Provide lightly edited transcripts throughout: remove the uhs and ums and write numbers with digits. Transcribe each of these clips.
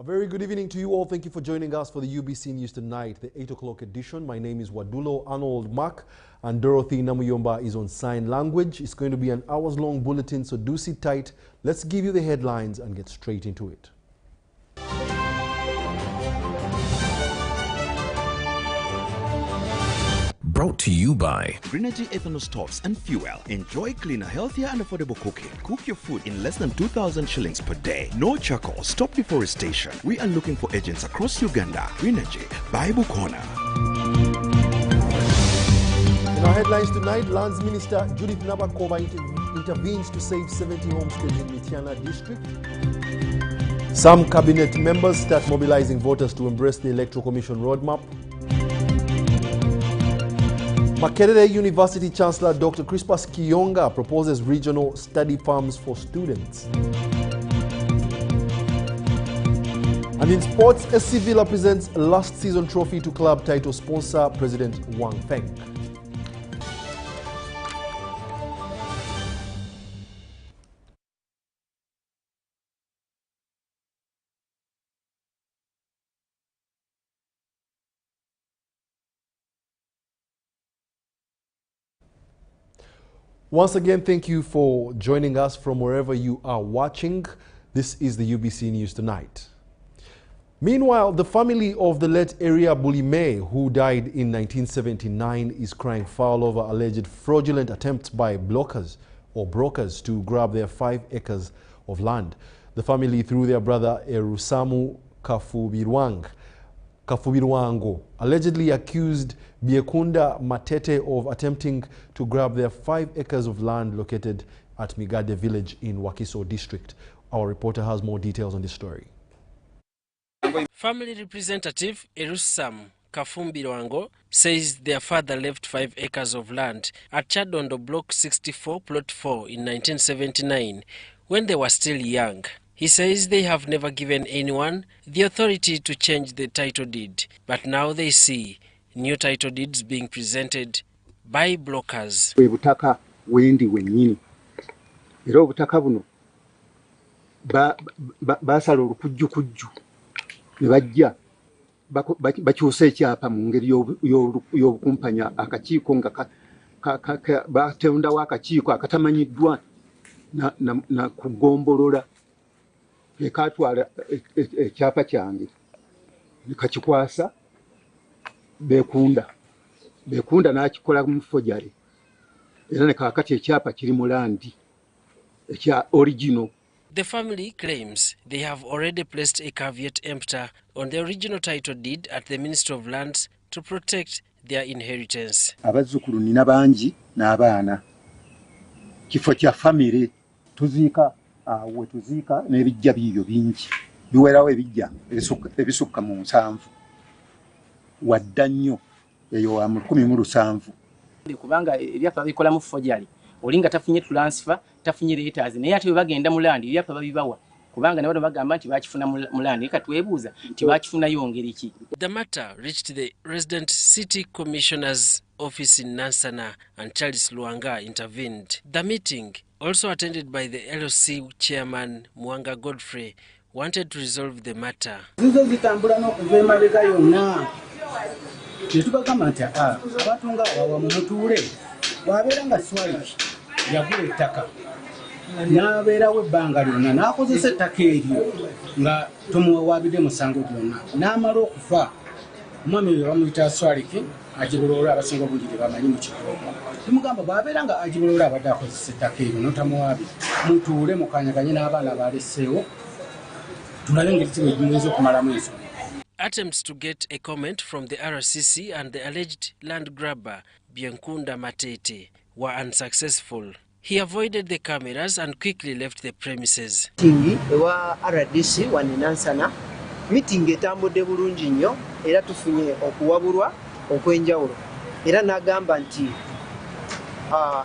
very good evening to you all. Thank you for joining us for the UBC News Tonight, the 8 o'clock edition. My name is Wadulo Arnold Mark, and Dorothy Namuyomba is on sign language. It's going to be an hours-long bulletin, so do sit tight. Let's give you the headlines and get straight into it. Brought to you by Greenergy ethanol stoves and fuel. Enjoy cleaner, healthier and affordable cooking. Cook your food in less than 2,000 shillings per day. No charcoal. Stop deforestation. We are looking for agents across Uganda. Greenergy. Bible Corner. In our headlines tonight, Lands Minister Judith Nabakova intervenes to save 70 homesteads in Mityana district. Some cabinet members start mobilizing voters to embrace the Electoral Commission roadmap. Makerere University Chancellor Dr. Crispus Kiyonga proposes regional study farms for students. And in sports, SC Villa presents last season trophy to club title sponsor President Wang Feng. Once again, thank you for joining us from wherever you are watching. This is the UBC News Tonight. Meanwhile, the family of the late Eria Bulime, who died in 1979, is crying foul over alleged fraudulent attempts by brokers to grab their 5 acres of land. The family, through their brother Erusamu Kafubirwango, allegedly accused Biekunda Matete of attempting to grab their 5 acres of land located at Migade village in Wakiso district. Our reporter has more details on this story. Family representative Erusamu Kafubirwango says their father left 5 acres of land at Chadondo Block 64, Plot 4 in 1979 when they were still young. He says they have never given anyone the authority to change the title deed, but now they see new title deeds being presented by brokers. Butaka wendi wenyini. Era obutaka buno basala olukujjukujju ne bajja bakyusa ekyapa mu ngeri y'obukumpanya akakiiko nga batondawo akakiiko akatamanyiddwa na kugombolola. Ekatwala ekyapa kyange nikakikwasa Bekunda n'akikola mu fojari era ne kaakati ekyapa kiri mu landi ekya original. The family claims they have already placed a caveat emptor on the original title deed at the Ministry of Lands to protect their inheritance. Abazzukulu nina bangi n'abaana. Kifo kya family tuziika awo tuziika n'ebijja biyo bingi. Biwerawo ebijja ebisukka mu 7. Wadda nnyo eyo wa 17. Kubanga ebyapa bikola mu fojari. Olinga tafunye transfer, tafunye letters. Naye ate bagenda mu land ebyapa babibawa. Kubanga nabo bagamba nti bakifuna mu land eka twebuuza nti bakifuna yongeri ki. The matter reached the resident city commissioner's office in Nansana, and Charles Luanga intervened. The meeting, also attended by the LOC chairman Mwanga Godfrey, wanted to resolve the matter. N'abeerawo ebbanga lyonna n'akozesa ettaka eryo nga tumuwawaabidde musango gwonna n'amala okufa. Omwami we bamuyita Aswaliki Ajiboloola abasinga obungi tebamanyi mu kigo. Tumugamba bw'abeera nga Ajiboloola abadde akozesa ettaka eryo n'otamuwaabye mutuule mukanyaganye n'abaana baleseewo tulabe engeri ki bwe muyinza okumalamu ensonga. Attempts to get a comment from the RCC and the alleged land grabber Biekunda Matete were unsuccessful. He avoided the cameras and quickly left the premises. Ewa RDC wano Nansana meeting etambudde bulungi nnyo era tufunye okuwabulwa okwenjawulo era n'agamba nti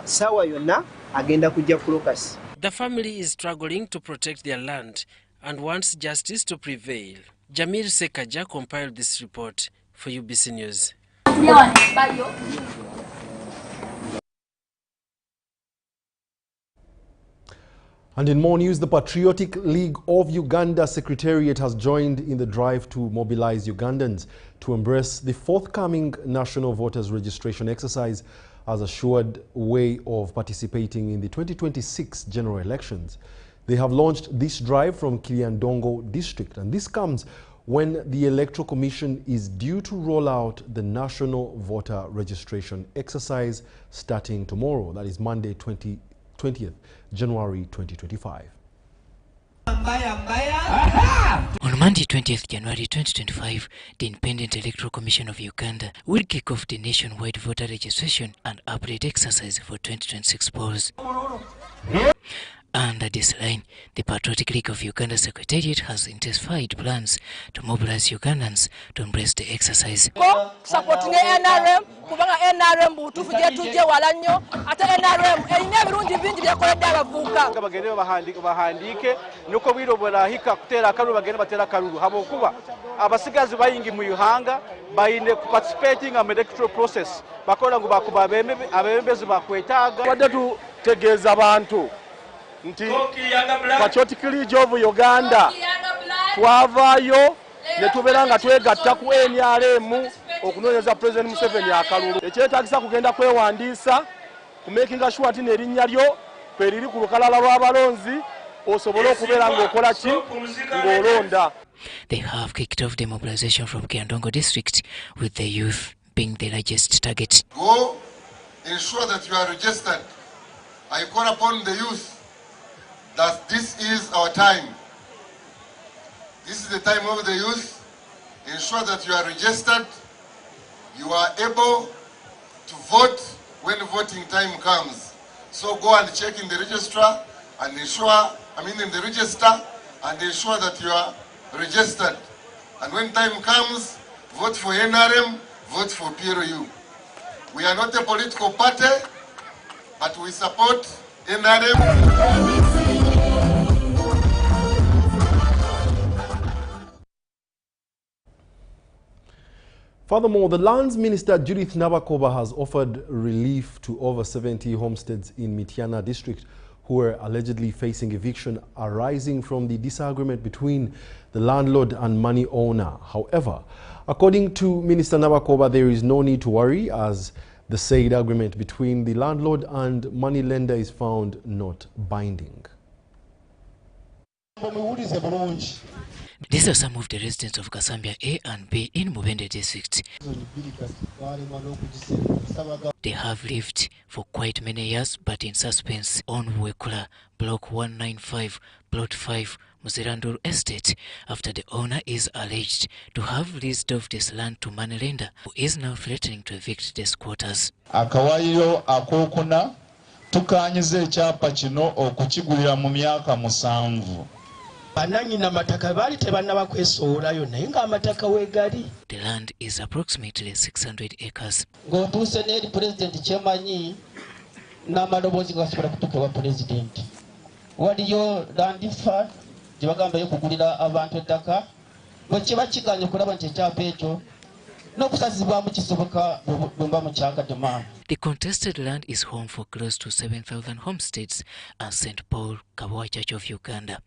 sawa yonna agenda kujja kulokasi. The family is struggling to protect their land and wants justice to prevail. Jamil Sekaja compiled this report for UBC News. And in more news, the Patriotic League of Uganda Secretariat has joined in the drive to mobilize Ugandans to embrace the forthcoming National Voters Registration exercise as a assured way of participating in the 2026 general elections. They have launched this drive from Kiryandongo district, and this comes when the Electoral Commission is due to roll out the National Voter Registration exercise starting tomorrow, that is Monday 20th January 2025. On Monday 20th January 2025, the Independent Electoral Commission of Uganda will kick off the nationwide voter registration and update exercise for 2026 polls. Under this line, the Patriotic League of Uganda Secretariat has intensified plans to mobilize Ugandans to embrace the exercise. Supporting NRM, kubanga NRM butufu je tuje wala nnyo ate NRM erina ebirungi bingi byakoledde abavubuka bagende bahandike nuko bwiro bwalahika kutera akalulu bagende batera akalulu habwokuba abasigazi bayingi mu Ihanga bayine participating in electoral process bakola ngo bakuba abembezi bakwetaaga wadde tutegeeza abantu nti Patriotic League of Uganda twavaayo ne tubeera nga twegatta ku NRM okunoonyeza President Museveni akalulu. Ekyetaagisa kugenda kwewandiisa ku making sure nti n'erinnya lyo kweriri ku lukalala lw'abalonzi osobole okubeera ng'okola ki ng'olonda. They have kicked off the mobilization from Kiryandongo district, with the youth being the largest target. Go ensure that you are registered. I call upon the youth that this is our time. This is the time of the youth. Ensure that you are registered. You are able to vote when voting time comes. So go and check in the registrar and ensure, in the register, and ensure that you are registered. And when time comes, vote for NRM, vote for PRU. We are not a political party, but we support NRM. Furthermore, the Lands Minister Judith Nabakoba has offered relief to over 70 homesteads in Mityana district who are allegedly facing eviction arising from the disagreement between the landlord and money owner. However, according to Minister Nabakoba, there is no need to worry as the said agreement between the landlord and money lender is found not binding. These are some of the residents of Kasambia A and B in Mubende district. They have lived for quite many years but in suspense on Wekula, Block 195, Plot 5, Muziranduru Estate, after the owner is alleged to have leased off this land to money lender who is now threatening to evict the squatters. Akawayo akokuna tukanyize ekyapa kino okukigulira mu myaka 7. The land is approximately 600 acres. The contested land is home for close to 7,000 homesteads and St. Paul Kamwokya Church of Uganda.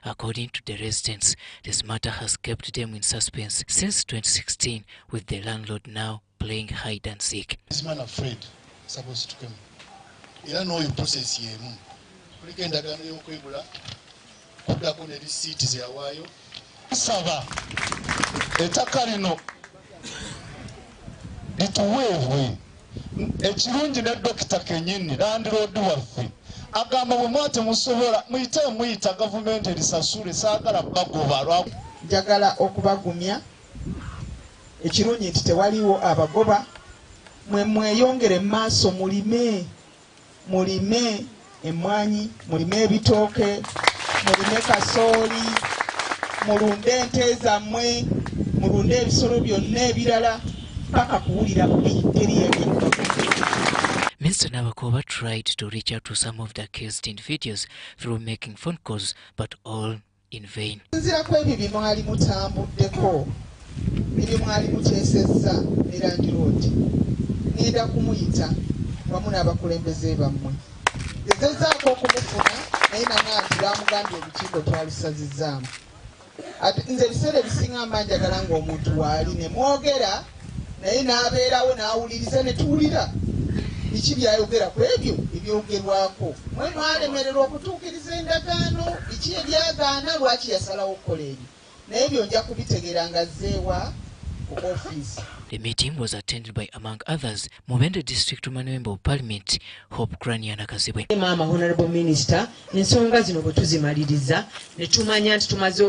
According to the residents, this matter has kept them in suspense since 2016, with the landlord now playing hide and seek. This man afraid, supposed to come. You don't know your process here. We can get a new Quibula, put up on the cities a while. Sava, a tacarino. It way. A chirunji that Doctor Kenyan, landlord Duafi. Agama Mata Musola, Muita government and Sasuri Sagara Bagova. Jagala Okubagumia, a chirunji Tewaliwo Abagoba, mwe yongere maso mulime emwanyi, mulime ebitooke, mulime kasooli, mulunde ente zammwe, mulunde ebisolo byonna ebirala paka kuwulira teri. Mr. Nabakoba tried to reach out to some of the accused individuals through making phone calls, but all in vain. Nzira kwebyo bye mwali mutambuddeko ebyo mwali mukyesezza ne Land Road ngenda kumuyita wamu n'abakulembeze bammwe gezezaako okumufuna naye nananti bamugambye olukiiko twalusazizzaamu ate nze ebiseera ebisinga mbanjagala ng'omuntu waali ne mwogera naye n'abeerawo n'awuliriza ne tuwulira biki byayogera ku ebyo ebyogerwako mwe mwalemererwa okutuukiriza endagaano biki ebyagaana lwaki yasalawo okukola ebyo naye ebyo nja kubitegeera nga zzeewa ku ofiisi. The meeting was attended by, among others, Mubende District Member of Parliament, Hope Graniana Kazibwe. Mama Honorable Minister, ensonga zino bwe tuzimaliriza ne tumanya nti tumaze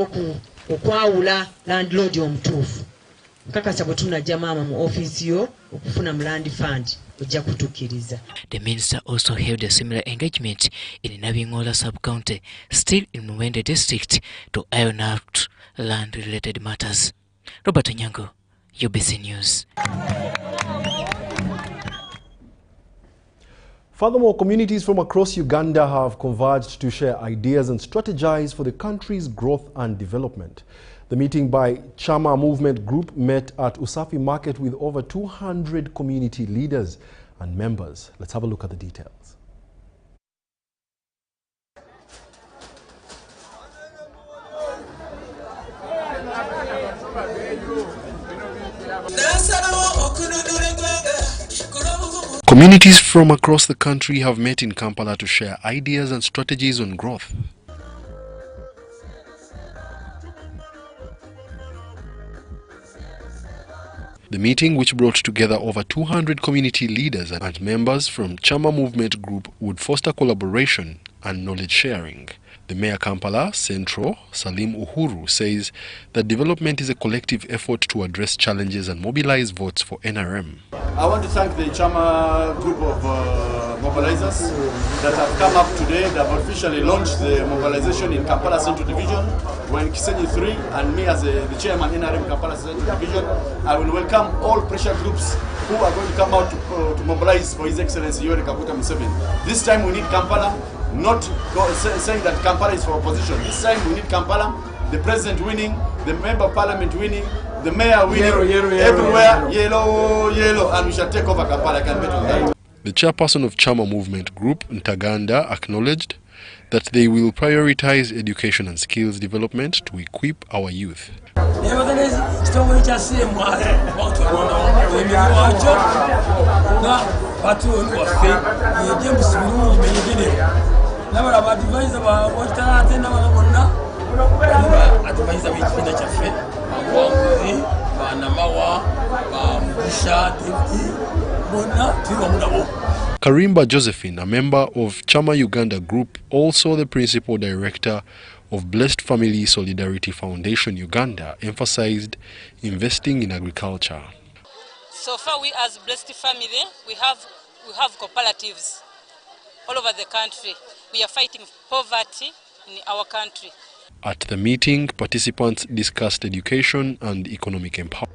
okwawula landlord omutuufu. Nkakasa bwe tunajja maama mu ofiisi yo okufuna mu land fund ojja kutukkiriza. The minister also held a similar engagement in Nabingola sub-county, still in Mubende District, to iron out land-related matters. Robert Nyango, UBC News. Furthermore, communities from across Uganda have converged to share ideas and strategize for the country's growth and development. The meeting by Chama Movement Group met at Usafi Market with over 200 community leaders and members. Let's have a look at the details. Communities from across the country have met in Kampala to share ideas and strategies on growth. The meeting, which brought together over 200 community leaders and members from Chama Movement Group, would foster collaboration and knowledge sharing. The Mayor Kampala Central, Salim Uhuru, says that development is a collective effort to address challenges and mobilize votes for NRM. I want to thank the Chama group of mobilizers that have come up today. They have officially launched the mobilization in Kampala Central Division. We're in Kisenyi 3, and me as the chairman NRM Kampala Central Division, I will welcome all pressure groups who are going to come out to mobilize for His Excellency Yoweri Kaguta Museveni. This time we need Kampala, not saying that Kampala is for opposition. This time we need Kampala, the president winning, the member of parliament winning, the mayor winning, everywhere, yellow, and we shall take over Kampala. I can bet on that. The chairperson of Chama Movement Group, Ntaganda, acknowledged that they will prioritize education and skills development to equip our youth. Karimba Josephine, a member of Chama Uganda Group, also the principal director of Blessed Family Solidarity Foundation Uganda, emphasized investing in agriculture. So far, we as Blessed Family, we have cooperatives all over the country. We are fighting poverty in our country. At the meeting, participants discussed education and economic empowerment.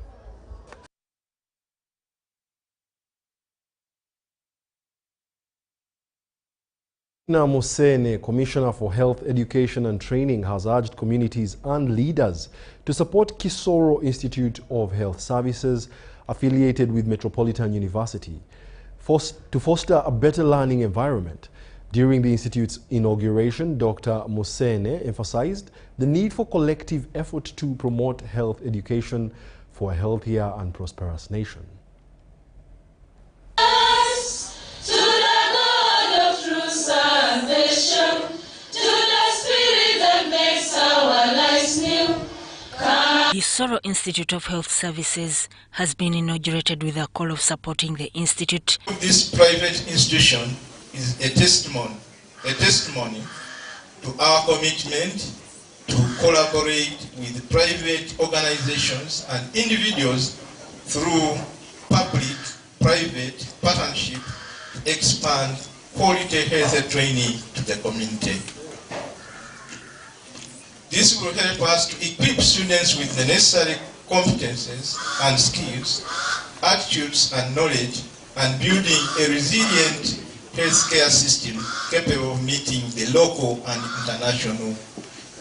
Musene, Commissioner for Health, Education and Training, has urged communities and leaders to support Kisoro Institute of Health Services, affiliated with Metropolitan University, to foster a better learning environment. During the institute's inauguration, Dr. Musene emphasized the need for collective effort to promote health education for a healthier and prosperous nation. The Kisoro Institute of Health Services has been inaugurated with a call of supporting the institute. This private institution is a testimony to our commitment to collaborate with private organizations and individuals through public-private partnership to expand quality health training to the community. This will help us to equip students with the necessary competences and skills, attitudes and knowledge, and building a resilient healthcare system capable of meeting the local and international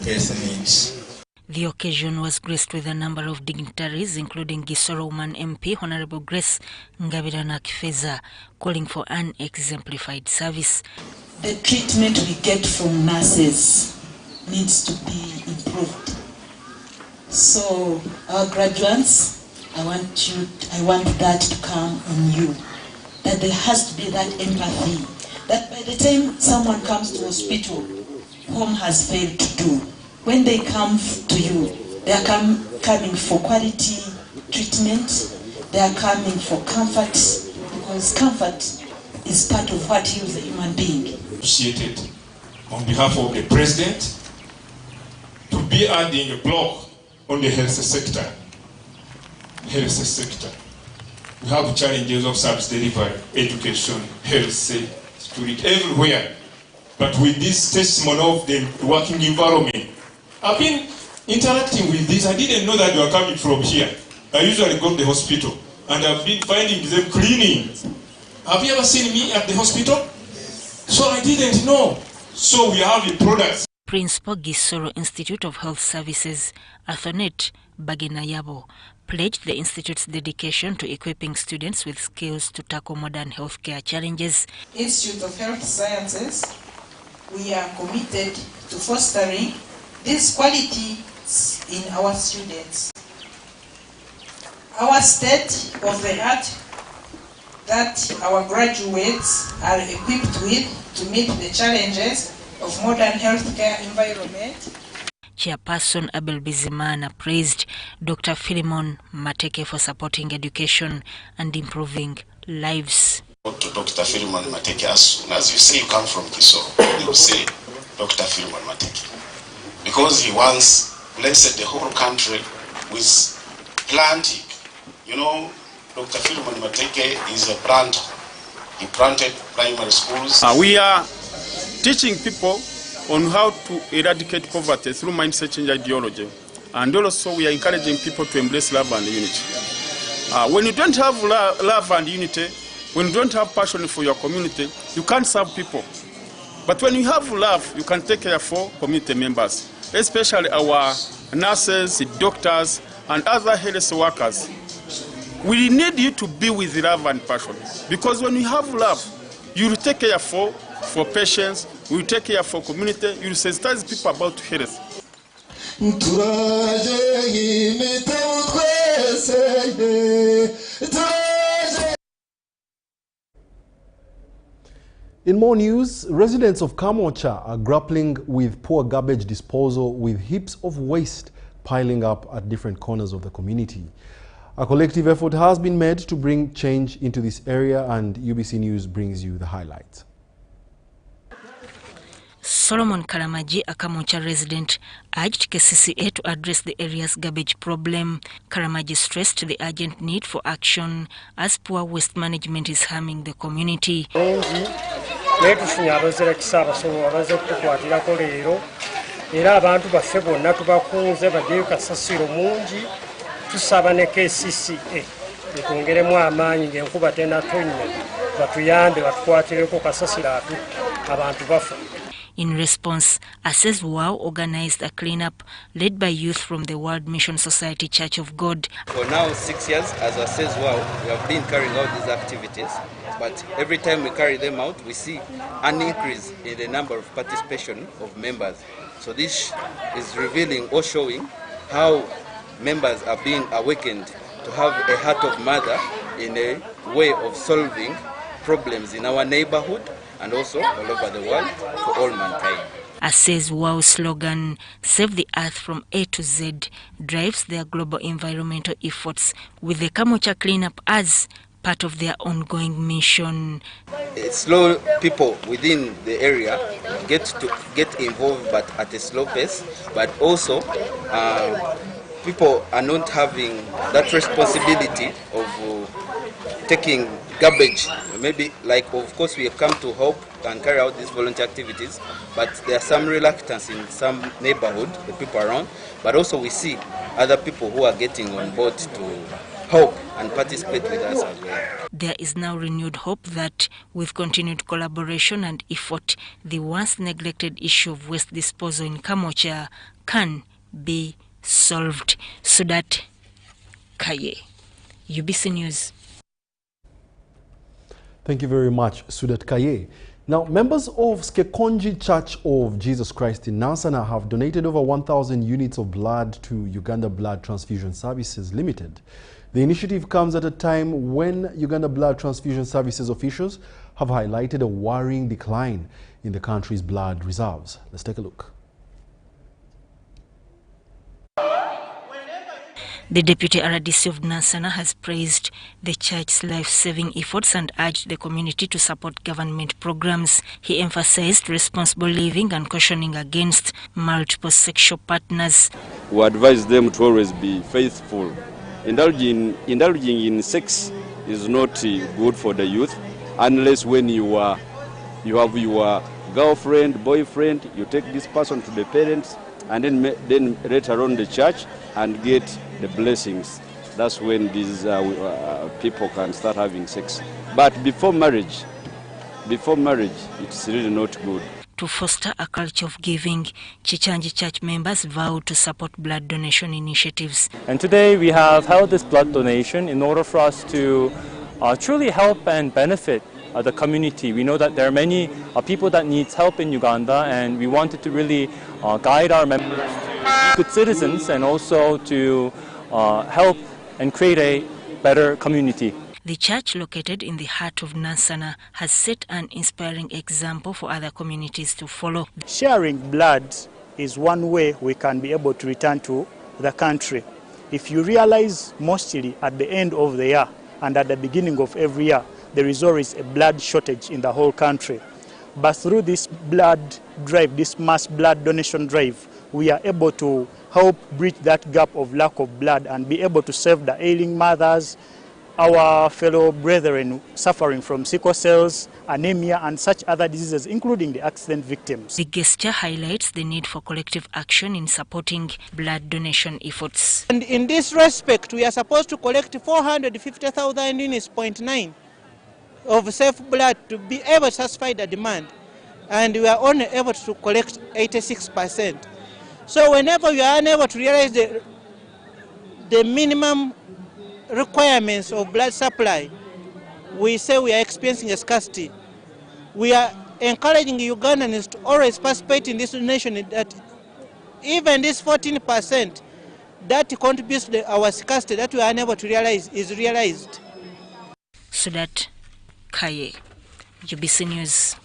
health needs. The occasion was graced with a number of dignitaries, including Gisoro Woman MP Honorable Grace Ngabirana Kifeza, calling for an exemplified service. The treatment we get from nurses needs to be improved. So our graduates, I want that to come on you. That there has to be that empathy. That by the time someone comes to hospital, home has failed to do. When they come to you, they are coming for quality treatment. They are coming for comfort, because comfort is part of what heals a human being. Appreciated on behalf of the President to be adding a block on the health sector. We have challenges of service delivery, education, health, security, everywhere. But with this testimony of the working environment, I've been interacting with this. I didn't know that you are coming from here. I usually go to the hospital, and I've been finding them cleaning. Have you ever seen me at the hospital? So I didn't know. So we have the products. Principal Gisoro Institute of Health Services, Athonet Baginayabo, pledged the Institute's dedication to equipping students with skills to tackle modern healthcare challenges. Institute of Health Sciences, we are committed to fostering these qualities in our students. Our state of the art that our graduates are equipped with to meet the challenges of modern healthcare environment. Chairperson Abel Bizimana praised Dr. Philemon Mateke for supporting education and improving lives. To Dr. Philemon Mateke, as soon as you say you come from Kisoro, you say Dr. Philemon Mateke. Because he once blessed the whole country with planting. You know, Dr. Philemon Mateke is a planter. He planted primary schools. We are teaching people on how to eradicate poverty through mindset change ideology. And also we are encouraging people to embrace love and unity. When you don't have love and unity, when you don't have passion for your community, you can't serve people. But when you have love, you can take care for community members, especially our nurses, doctors, and other health workers. We need you to be with love and passion. Because when you have love, you will take care for patients, you will take care for community, you will sensitize people about health. In more news, residents of Kamwokya are grappling with poor garbage disposal, with heaps of waste piling up at different corners of the community. A collective effort has been made to bring change into this area, and UBC News brings you the highlights. Solomon Karamaji, a Kamwokya resident, urged KCCA to address the area's garbage problem. Karamaji stressed the urgent need for action as poor waste management is harming the community. Era abantu baffe bonna tubakunze baddeyo kasasiro mungi tusaba ne KCCA ekongeremu amaanyi ng'enkuba tennatonnya batuyambe batukwatireko kasasiro abantu bafa. In response, Access Wow organized a cleanup led by youth from the World Mission Society Church of God. For now 6 years as Access Wow, we have been carrying out these activities, but every time we carry them out, we see an increase in the number of participation of members. So this is revealing or showing how members are being awakened to have a heart of mother in a way of solving problems in our neighborhood and also all over the world for all mankind. Access Wow slogan, Save the Earth from A to Z, drives their global environmental efforts, with the Kamwokya cleanup as part of their ongoing mission. Slow people within the area get involved, but at a slow pace, but also people are not having that responsibility of taking garbage. Maybe, like, of course, we have come to help and carry out these volunteer activities, but there are some reluctance in some neighborhood, the people around, but also we see other people who are getting on board to help and participate with us as well. There is now renewed hope that with continued collaboration and effort, the once neglected issue of waste disposal in Kamwokya can be solved. Sudat Kaye, UBC News. Thank you very much, Sudat Kaye. Now, members of Skekonji Church of Jesus Christ in Nansana have donated over 1,000 units of blood to Uganda Blood Transfusion Services Limited. The initiative comes at a time when Uganda Blood Transfusion Services officials have highlighted a worrying decline in the country's blood reserves. Let's take a look. The Deputy RDC of Nansana has praised the church's life-saving efforts and urged the community to support government programs. He emphasized responsible living and cautioning against multiple sexual partners. We advise them to always be faithful. Indulging in sex is not good for the youth, unless when you have your girlfriend, boyfriend, you take this person to the parents, and then later on the church and get the blessings. That's when these people can start having sex. But before marriage, it's really not good. To foster a culture of giving, Chichanji Church members vowed to support blood donation initiatives. And today we have held this blood donation in order for us to truly help and benefit the community. We know that there are many people that need help in Uganda, and we wanted to really guide our members to be good citizens and also to help and create a better community. The church, located in the heart of Nansana, has set an inspiring example for other communities to follow. Sharing blood is one way we can be able to return to the country. If you realize, mostly at the end of the year and at the beginning of every year, there is always a blood shortage in the whole country. But through this blood drive, this mass blood donation drive, we are able to help bridge that gap of lack of blood and be able to save the ailing mothers, our fellow brethren suffering from sickle cells, anemia, and such other diseases, including the accident victims. The gesture highlights the need for collective action in supporting blood donation efforts. And in this respect, we are supposed to collect 450,000 units, 0.9 of safe blood to be able to satisfy the demand. And we are only able to collect 86%. So whenever we are unable to realize the minimum requirements of blood supply, we say we are experiencing a scarcity. We are encouraging Ugandans to always participate in this donation, that even this 14% that contributes to our scarcity that we are unable to realize is realized. Sudat Kaye, UBC News.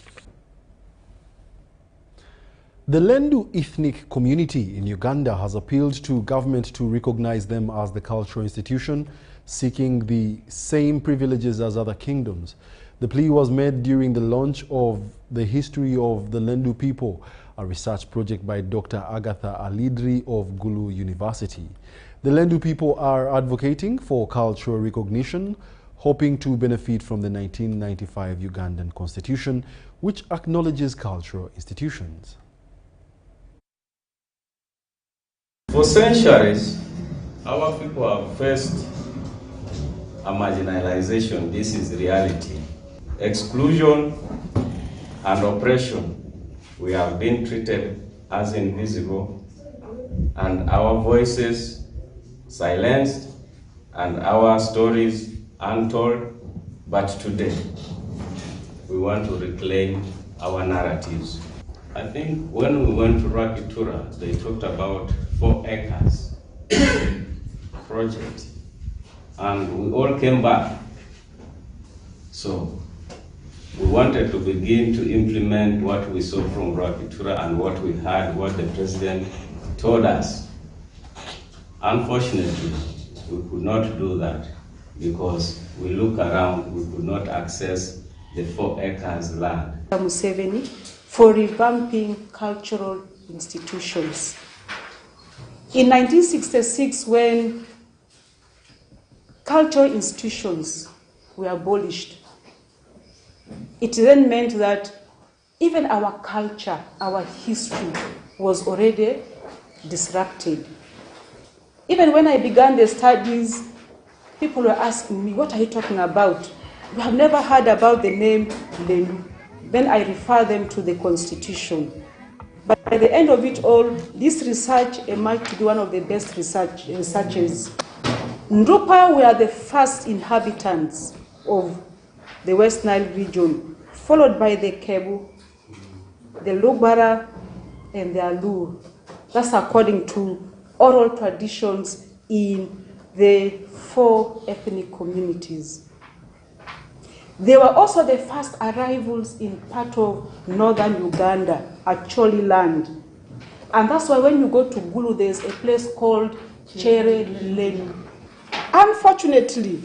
The Lendu ethnic community in Uganda has appealed to government to recognize them as the cultural institution, seeking the same privileges as other kingdoms. The plea was made during the launch of The History of the Lendu People, a research project by Dr. Agatha Alidri of Gulu University. The Lendu people are advocating for cultural recognition, hoping to benefit from the 1995 Ugandan Constitution, which acknowledges cultural institutions. For centuries, our people have faced a marginalization. This is reality. Exclusion and oppression. We have been treated as invisible, and our voices silenced, and our stories untold. But today, we want to reclaim our narratives. I think when we went to Rakitura, they talked about 4 acres project, and we all came back. So we wanted to begin to implement what we saw from Rakitura and what we heard, what the president told us. Unfortunately, we could not do that because we look around, we could not access the 4 acres land. Museveni for revamping cultural institutions. In 1966, when cultural institutions were abolished, it then meant that even our culture, our history was already disrupted. Even when I began the studies, people were asking me, what are you talking about? We have never heard about the name Lendu. Then I refer them to the Constitution. But by the end of it all, this research emerged to be one of the best researches. Ndupa were the first inhabitants of the West Nile region, followed by the Kebu, the Lugbara, and the Alu. That's according to oral traditions in the 4 ethnic communities. They were also the first arrivals in part of northern Uganda, Acholi land. And that's why when you go to Gulu, there's a place called Chere Leni. Unfortunately,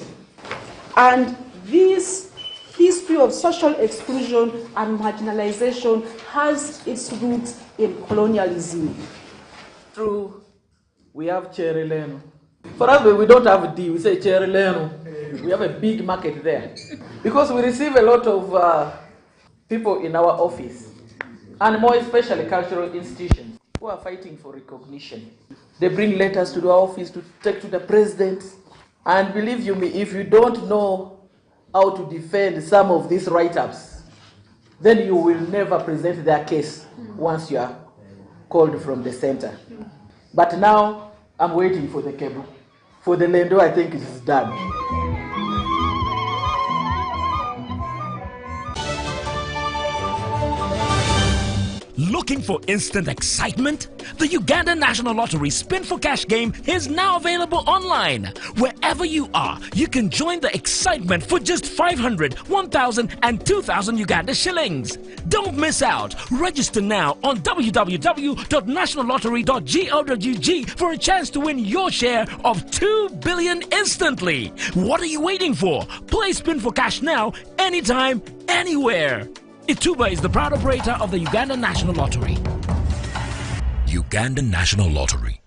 and this history of social exclusion and marginalization has its roots in colonialism. True, we have Chere Leno. For us, we don't have D, we say Chere Leno. We have a big market there. Because we receive a lot of people in our office, and more especially cultural institutions, who are fighting for recognition. They bring letters to our office to take to the president. And believe you me, if you don't know how to defend some of these write-ups, then you will never present their case once you are called from the center. But now, I'm waiting for the cable. For the Lendo, I think it is done. Looking for instant excitement? The Uganda National Lottery Spin for Cash game is now available online. Wherever you are, you can join the excitement for just 500, 1,000 and 2,000 Uganda shillings. Don't miss out. Register now on www.nationallottery.go.ug for a chance to win your share of 2 billion instantly. What are you waiting for? Play Spin for Cash now, anytime, anywhere. Ituba is the proud operator of the Uganda National Lottery. Uganda National Lottery.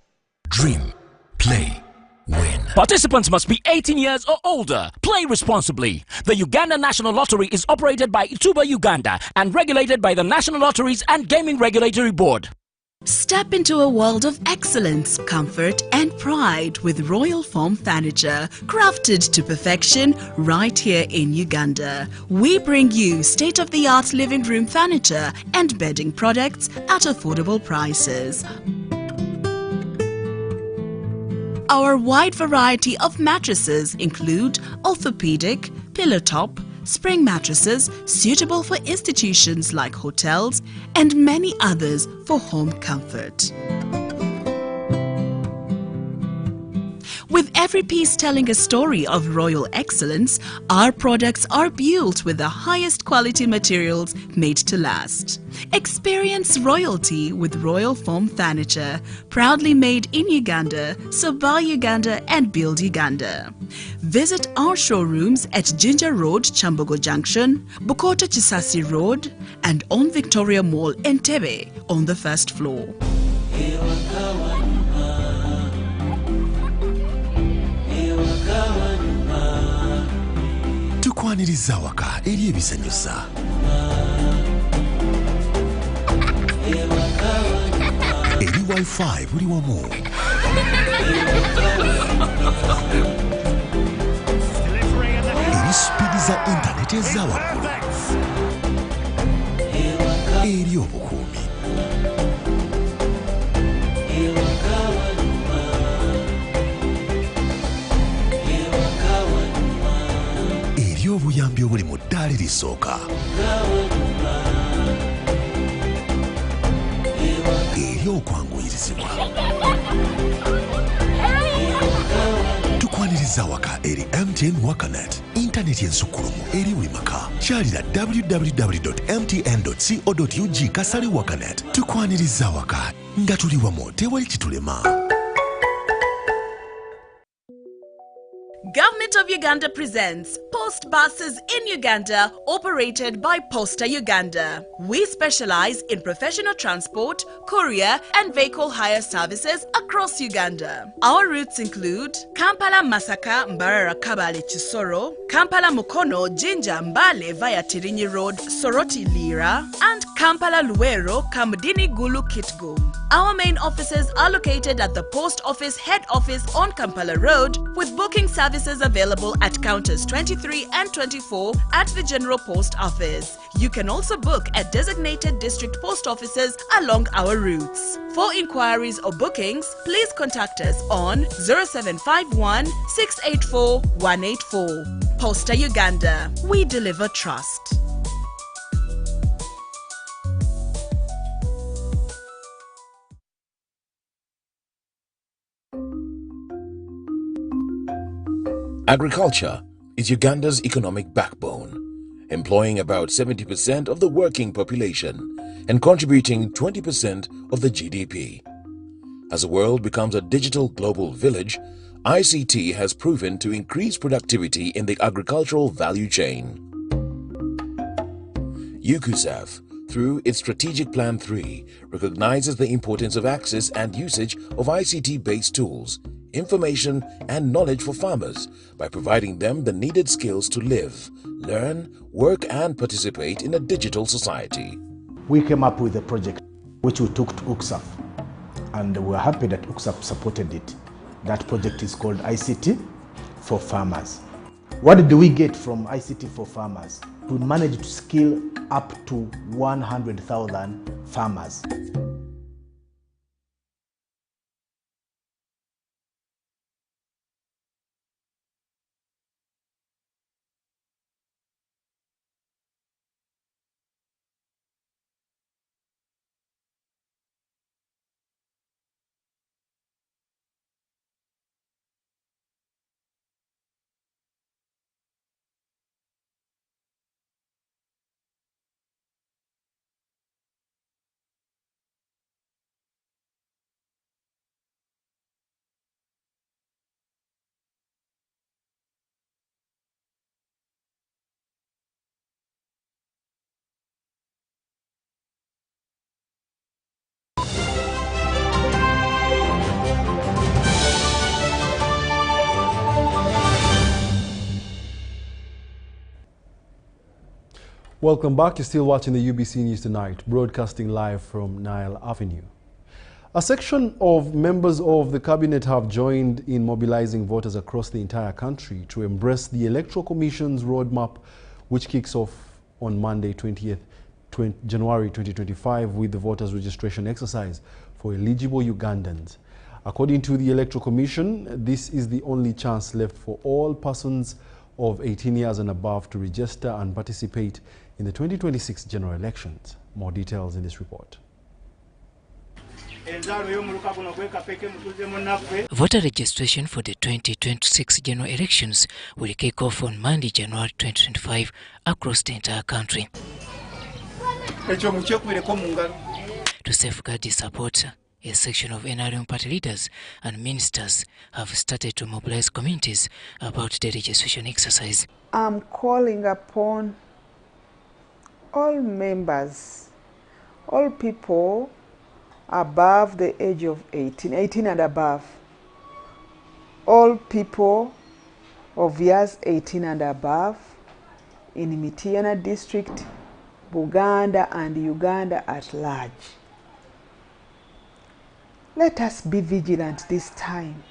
Dream, play, win. Participants must be 18 years or older. Play responsibly. The Uganda National Lottery is operated by Ituba Uganda and regulated by the National Lotteries and Gaming Regulatory Board. Step into a world of excellence, comfort and pride with Royal Foam Furniture, crafted to perfection right here in Uganda. We bring you state-of-the-art living room furniture and bedding products at affordable prices. Our wide variety of mattresses include orthopedic, pillow top, spring mattresses suitable for institutions like hotels and many others for home comfort. With every piece telling a story of royal excellence, our products are built with the highest quality materials made to last. Experience royalty with Royal Foam Furniture, proudly made in Uganda, so buy Uganda and build Uganda. Visit our showrooms at Ginger Road, Chambogo Junction, Bukoto Chisasi Road, and on Victoria Mall, Entebbe, on the first floor. Tukwaniriza waka eri ebisanyusa. Eri Wi-Fi buli wamu. Eri speedi za internet eza waggulu. Eri obukuumi. Eri obuyambi obuli mu ddaala erisooka. Eri okwanguyirizibwa. Tukwaniriza waka eri MTN Wakanet, internet ensukkulumu eri buli maka. Kyalira www.mtn.co.ug/wakanet. Tukwaniriza waka nga tuli wamu tewali kitulema. Government of Uganda presents Post Buses in Uganda, operated by Posta Uganda. We specialize in professional transport, courier and vehicle hire services across Uganda. Our routes include Kampala Masaka Mbarara Kabale Chisoro, Kampala Mukono Jinja Mbale via Tirinyi Road Soroti Lira, and Kampala Luwero Kamudini Gulu Kitgum. Our main offices are located at the Post Office Head Office on Kampala Road, with booking services available at counters 23 and 24 at the General Post Office. You can also book at designated district post offices along our routes. For inquiries or bookings, please contact us on 0751 684 184. Posta Uganda. We deliver trust. Agriculture is Uganda's economic backbone, employing about 70% of the working population and contributing 20% of the GDP. As the world becomes a digital global village, ICT has proven to increase productivity in the agricultural value chain. UKUSAF, through its Strategic Plan 3, recognizes the importance of access and usage of ICT-based tools, information and knowledge for farmers by providing them the needed skills to live, learn, work and participate in a digital society. We came up with a project which we took to UKSAF, and we are happy that UKSAF supported it. That project is called ICT for Farmers. What do we get from ICT for Farmers? We managed to skill up to 100,000 farmers. Welcome back. You're still watching the UBC News Tonight, broadcasting live from Nile Avenue. A section of members of the cabinet have joined in mobilizing voters across the entire country to embrace the Electoral Commission's roadmap, which kicks off on Monday, January 2025, with the voters' registration exercise for eligible Ugandans. According to the Electoral Commission, this is the only chance left for all persons of 18 years and above to register and participate in the 2026 general elections. More details in this report. Voter registration for the 2026 general elections will kick off on Monday, January 2025 across the entire country. To safeguard the support, a section of NRM party leaders and ministers have started to mobilize communities about the registration exercise. I'm calling upon all members, all people above the age of 18 and above, all people of years 18 and above in Mityana district, Buganda and Uganda at large. Let us be vigilant this time.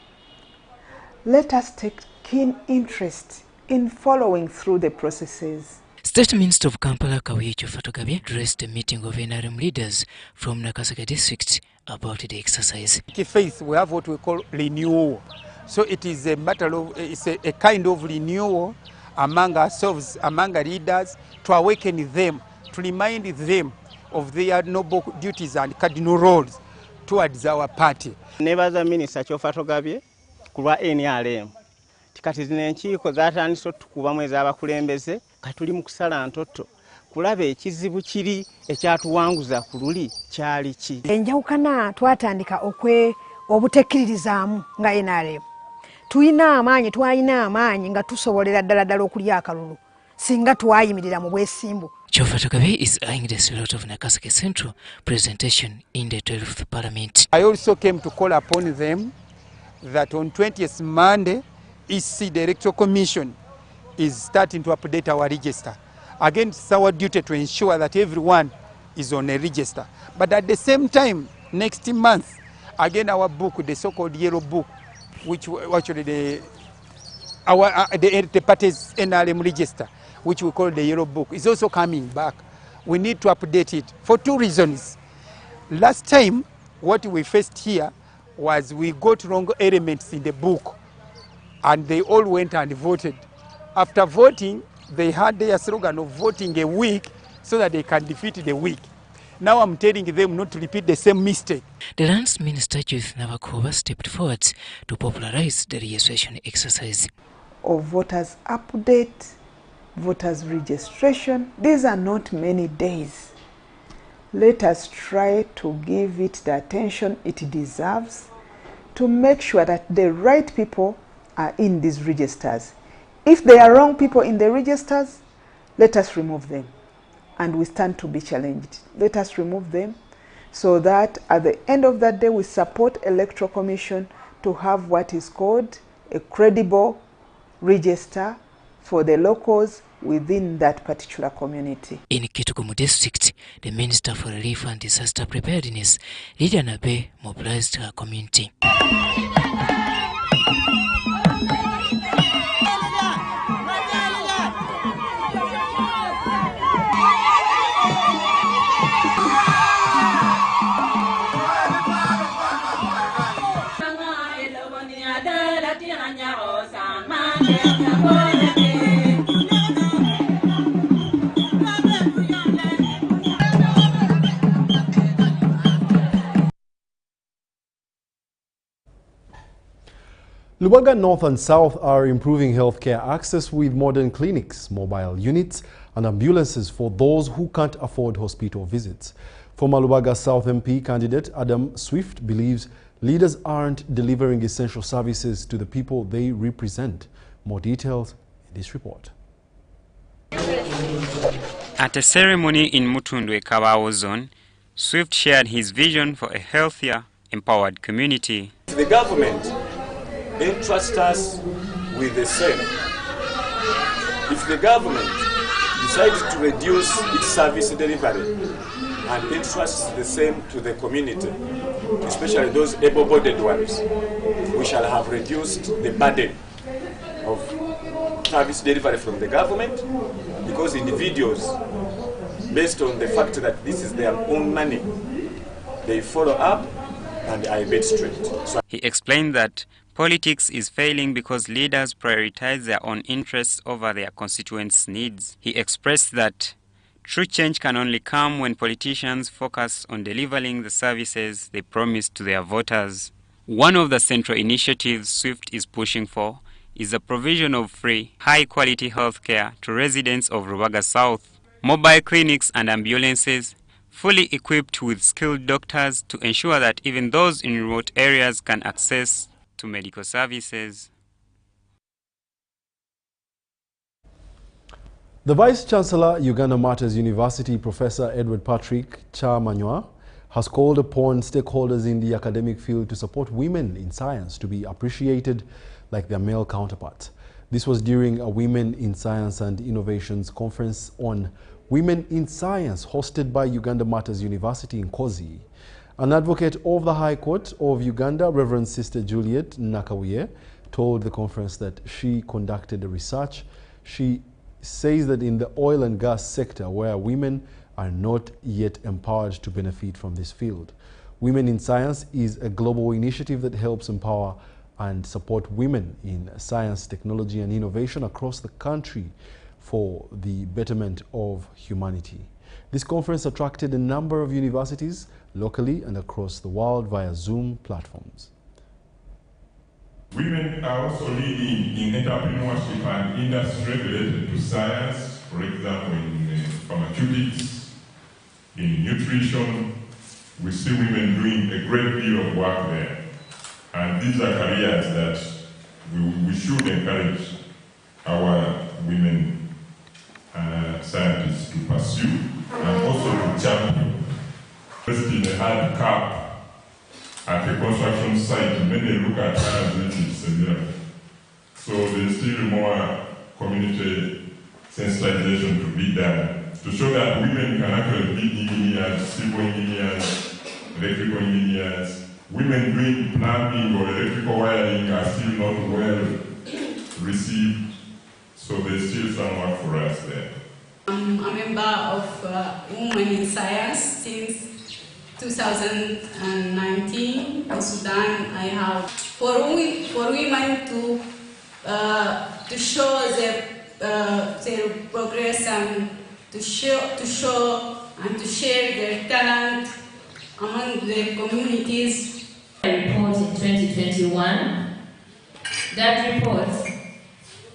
Let us take keen interest in following through the processes. State Minister of Kampala, Kamwokya addressed a meeting of NRM leaders from Nakaseke district about the exercise. Faith, we have what we call renewal. So it is a matter of, it's a kind of renewal among ourselves, among our leaders, to awaken them, to remind them of their noble duties and cardinal roles towards our party. Nebaza Minister Chofatogabye kulwa NRM. Tikati zino enkiiko zatandise okukuba mwezi abakulembeze katuli mu kusala ntoto kulaba ekizibu kiri ekyatuwanguza ku luli kyali ki. Enjawukana twatandika obutekkiririzaamu nga NRM. Twalina amaanyi nga tusobolera ddala okulya akalulu singa twayimirira mu bwesimbu. Chofatogabye is eyeing the slot of Nakaseke Central presentation in the 12th Parliament. I also came to call upon them that on 20th Monday, EC, the Electoral Commission, is starting to update our register. Again, it's our duty to ensure that everyone is on a register. But at the same time, Next month, again our book, the so-called yellow book, which actually the party's NRM register, which we call the yellow book, is also coming back. We need to update it for two reasons. Last time, what we faced here was we got wrong elements in the book, and they all went and voted. After voting, they had their slogan of voting a week so that they can defeat the weak. Now I'm telling them not to repeat the same mistake. The Lands Minister Judith Navakhova stepped forward to popularize the registration exercise. Of voters update, voters registration, these are not many days. Let us try to give it the attention it deserves to make sure that the right people are in these registers. If there are wrong people in the registers, let us remove them. And we stand to be challenged. Let us remove them so that at the end of that day we support Electoral Commission to have what is called a credible register for the locals within that particular community. In Kitukumu district, the Minister for Relief and Disaster Preparedness, Lydia Nabe, mobilized her community. Lubaga North and South are improving healthcare access with modern clinics, mobile units and ambulances for those who can't afford hospital visits. Former Lubaga South MP candidate Adam Swift believes leaders aren't delivering essential services to the people they represent. More details in this report. At a ceremony in Mutundwe Kabawo zone, Swift shared his vision for a healthier, empowered community. The government entrusts us with the same. If the government decides to reduce its service delivery and entrusts the same to the community, especially those able-bodied ones, we shall have reduced the burden of service delivery from the government, because individuals, based on the fact that this is their own money, they follow up and I bet straight. So he explained that politics is failing because leaders prioritize their own interests over their constituents' needs. He expressed that true change can only come when politicians focus on delivering the services they promise to their voters. One of the central initiatives Swift is pushing for is the provision of free, high-quality health care to residents of Lubaga South. Mobile clinics and ambulances fully equipped with skilled doctors to ensure that even those in remote areas can access to medical services. The Vice-Chancellor, Uganda Matters University, Professor Edward Patrick Chamanywa, has called upon stakeholders in the academic field to support women in science to be appreciated like their male counterparts. This was during a Women in Science and Innovations conference on Women in Science hosted by Uganda Matters University in Kozi. An advocate of the High Court of Uganda, Reverend Sister Juliet Nakawiye, told the conference that she conducted the research. She says that in the oil and gas sector, where women are not yet empowered to benefit from this field. Women in Science is a global initiative that helps empower and support women in science, technology and innovation across the country for the betterment of humanity. This conference attracted a number of universities locally and across the world via Zoom platforms. Women are also leading in entrepreneurship and industry related to science, for example in pharmaceutics, in nutrition. We see women doing a great deal of work there. And these are careers that we should encourage our women scientists to pursue and also to champion. Just in a hard cap at a construction site, many look at her as it is a miracle. So there's still more community sensitization to be done to show that women can actually be engineers, civil engineers, electrical engineers. Women doing plumbing or electrical wiring are still not well received, so there's still some work for us there. I'm a member of Women in Science since 2019. In Sudan, I have for women to show their progress and to show and to share their talent among the communities. A report in 2021. That report,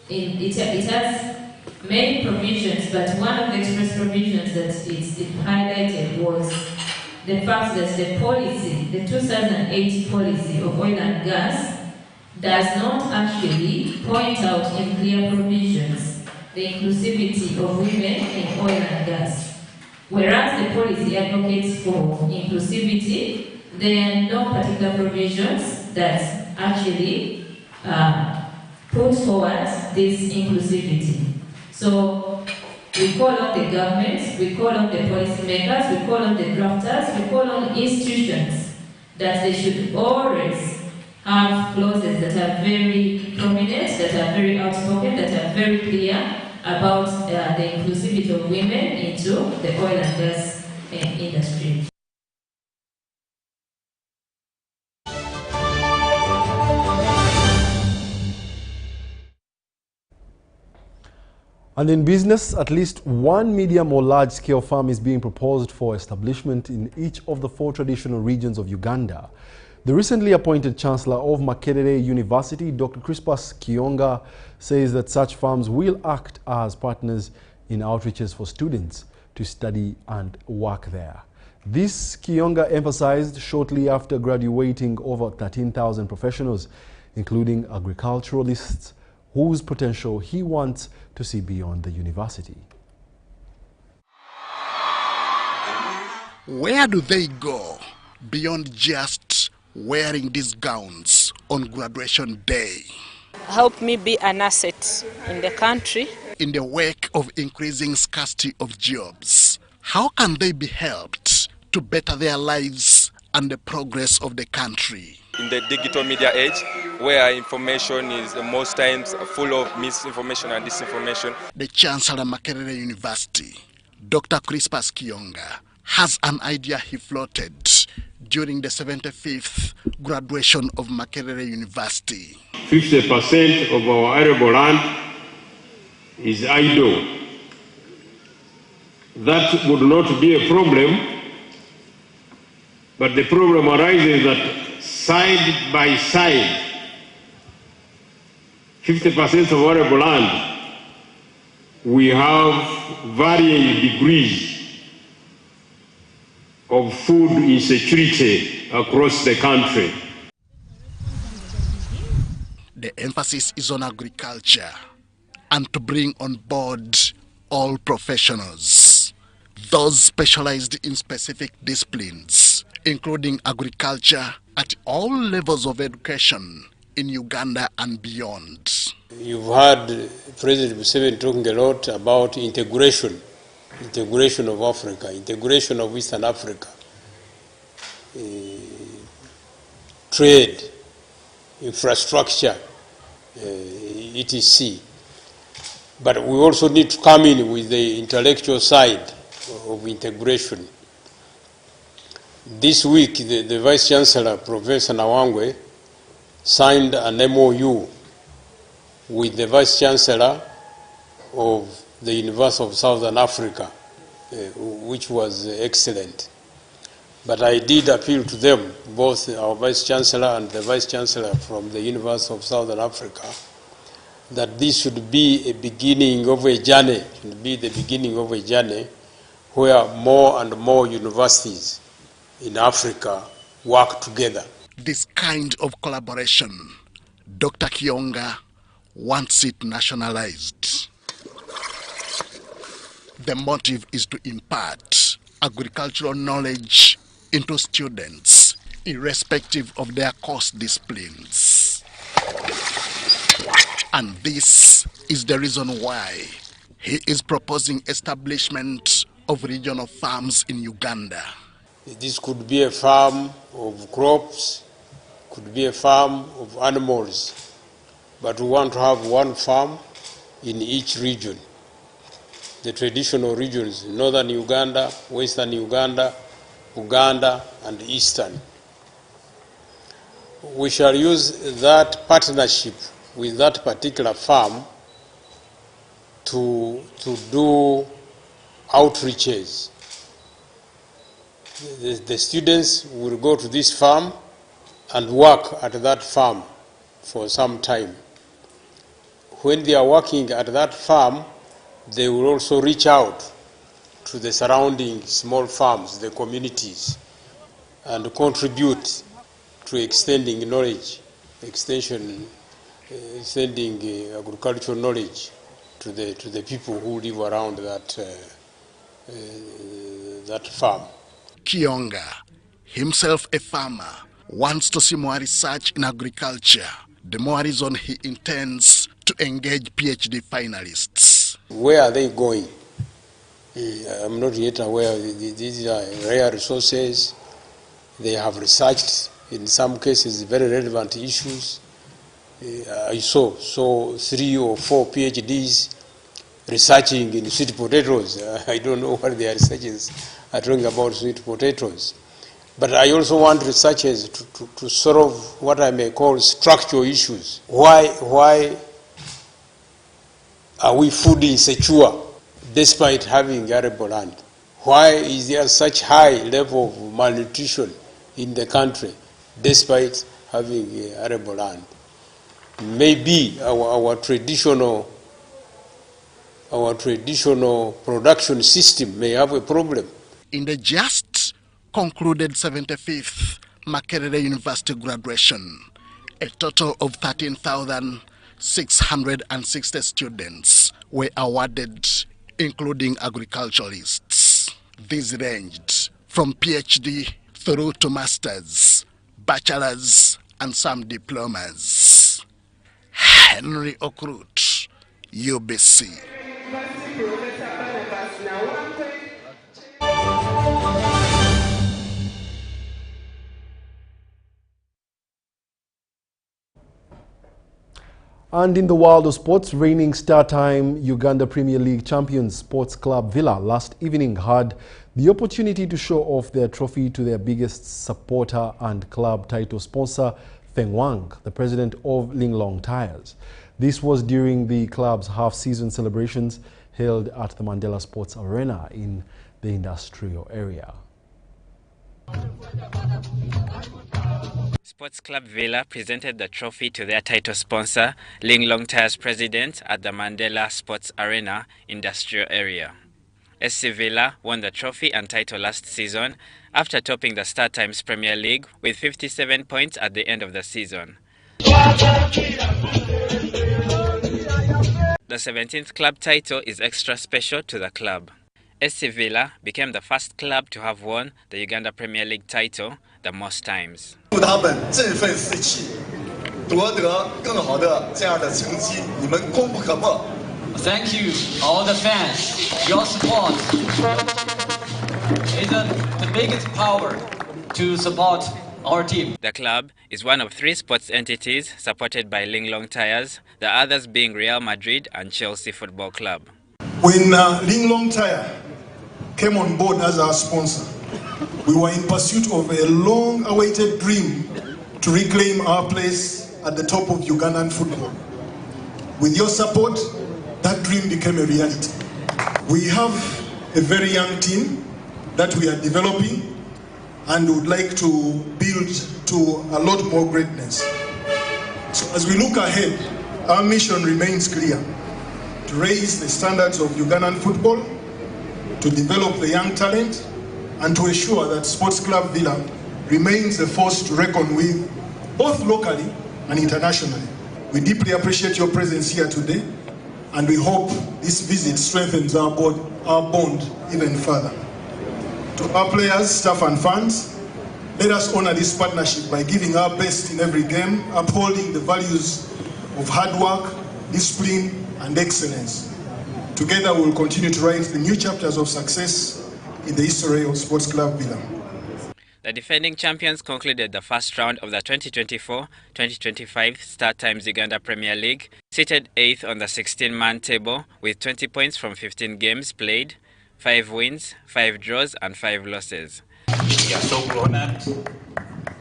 it has many provisions, but one of the express provisions that it highlighted was the fact that the policy, the 2008 policy of oil and gas, does not actually point out in clear provisions the inclusivity of women in oil and gas. Whereas the policy advocates for inclusivity, there are no particular provisions that actually put forward this inclusivity. So we call on the government, we call on the policymakers, we call on the drafters, we call on institutions that they should always have clauses that are very prominent, that are very outspoken, that are very clear about the inclusivity of women into the oil and gas industry. And in business, at least one medium or large-scale farm is being proposed for establishment in each of the 4 traditional regions of Uganda. The recently appointed Chancellor of Makerere University, Dr. Crispus Kiyonga, says that such farms will act as partners in outreaches for students to study and work there. This Kiyonga emphasized shortly after graduating over 13,000 professionals, including agriculturalists, whose potential he wants to see beyond the university. Where do they go beyond just wearing these gowns on graduation day? Help me be an asset in the country. In the wake of increasing scarcity of jobs, how can they be helped to better their lives and the progress of the country? In the digital media age, where information is most times full of misinformation and disinformation. The Chancellor of Makerere University, Dr. Crispus Kiyonga, has an idea he floated during the 75th graduation of Makerere University. 50% of our arable land is idle. That would not be a problem, but the problem arises that side by side, 50% of arable land, we have varying degrees of food insecurity across the country. The emphasis is on agriculture and to bring on board all professionals, those specialized in specific disciplines, including agriculture at all levels of education in Uganda and beyond. You've heard President Museveni talking a lot about integration of Africa, integration of Eastern Africa, trade, infrastructure, etc. But we also need to come in with the intellectual side of integration. This week, the Vice Chancellor, Professor Nawangwe, signed an MOU with the Vice Chancellor of the University of Southern Africa, which was excellent. But I did appeal to them, both our Vice Chancellor and the Vice Chancellor from the University of Southern Africa, that this should be a beginning of a journey, where more and more universities in Africa work together. This kind of collaboration, Dr. Kiyonga wants it nationalized. The motive is to impart agricultural knowledge into students, irrespective of their course disciplines. And this is the reason why he is proposing establishment of regional farms in Uganda. This could be a farm of crops, could be a farm of animals, but we want to have one farm in each region. The traditional regions, northern Uganda, western Uganda, Uganda, and eastern. We shall use that partnership with that particular farm to do outreaches. The students will go to this farm and work at that farm for some time. When they are working at that farm, they will also reach out to the surrounding small farms, the communities, and contribute to extending knowledge, extending agricultural knowledge to the people who live around that farm. Kionga, himself a farmer, wants to see more research in agriculture. The more reason he intends to engage PhD finalists. Where are they going? I'm not yet aware. These are rare resources. They have researched, in some cases, very relevant issues. I saw 3 or 4 PhDs researching in sweet potatoes. I don't know what their researchers are talking about sweet potatoes. But I also want researchers to solve what I may call structural issues. Why are we food insecure despite having arable land? Why is there such high level of malnutrition in the country despite having arable land? Maybe our traditional production system may have a problem. In the just concluded 75th Makerere University graduation, a total of 13,660 students were awarded, including agriculturalists. These ranged from PhD through to masters, bachelors, and some diplomas. Henry Okrut, UBC. And in the world of sports, reigning star-time Uganda Premier League champions Sports Club Villa last evening had the opportunity to show off their trophy to their biggest supporter and club title sponsor, Feng Wang, the president of Linglong Tires. This was during the club's half-season celebrations held at the Mandela Sports Arena in the industrial area. Sports Club Villa presented the trophy to their title sponsor, Linglong Tires president, at the Mandela Sports Arena industrial area. SC Villa won the trophy and title last season after topping the Star Times Premier League with 57 points at the end of the season. The 17th club title is extra special to the club. SC Villa became the first club to have won the Uganda Premier League title the most times. Thank you, all the fans. Your support is the biggest power to support our team. The club is one of 3 sports entities supported by Linglong Tires, the others being Real Madrid and Chelsea Football Club. When Linglong Tire came on board as our sponsor, we were in pursuit of a long-awaited dream to reclaim our place at the top of Ugandan football. With your support, that dream became a reality. We have a very young team that we are developing and would like to build to a lot more greatness. So as we look ahead, our mission remains clear: to raise the standards of Ugandan football, to develop the young talent, and to ensure that Sports Club Villa remains a force to reckon with, both locally and internationally. We deeply appreciate your presence here today, and we hope this visit strengthens our bond even further. To our players, staff and fans, let us honor this partnership by giving our best in every game, upholding the values of hard work, discipline, and excellence. Together we will continue to write the new chapters of success in the history of Sports Club Villa. The defending champions concluded the first round of the 2024-2025 Star Times Uganda Premier League, seated 8th on the 16-man table with 20 points from 15 games played, 5 wins, 5 draws and 5 losses. We are so honored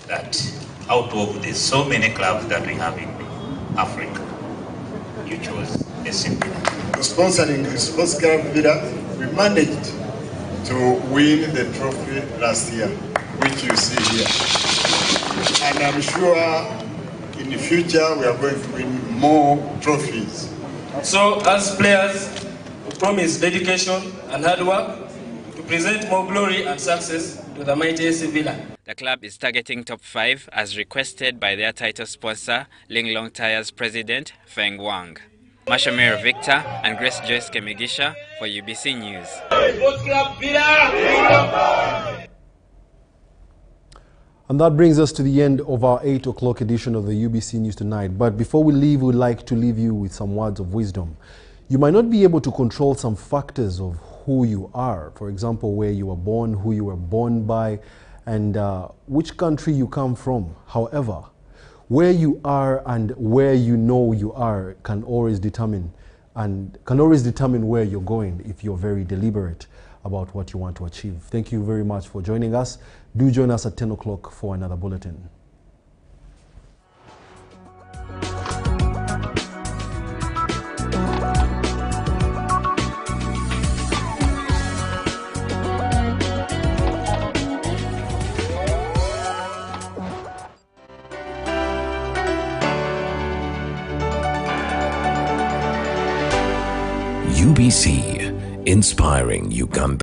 that out of the so many clubs that we have in Africa, you chose a simple. Sponsoring Sports Club Villa, we managed to win the trophy last year, which you see here. And I'm sure in the future we are going to win more trophies. So as players, we promise dedication and hard work to present more glory and success to the mighty AC Villa. The club is targeting top 5 as requested by their title sponsor, Linglong Tires president, Feng Wang. Mashamir Victor and Grace Joyce Kemigisha for UBC News. And that brings us to the end of our 8 o'clock edition of the UBC News Tonight. But before we leave, we'd like to leave you with some words of wisdom. You might not be able to control some factors of who you are. For example, where you were born, who you were born by, and which country you come from. However, where you are and where you know you are can always determine where you're going if you're very deliberate about what you want to achieve. Thank you very much for joining us. Do join us at 10 o'clock for another bulletin. UBC, inspiring Uganda.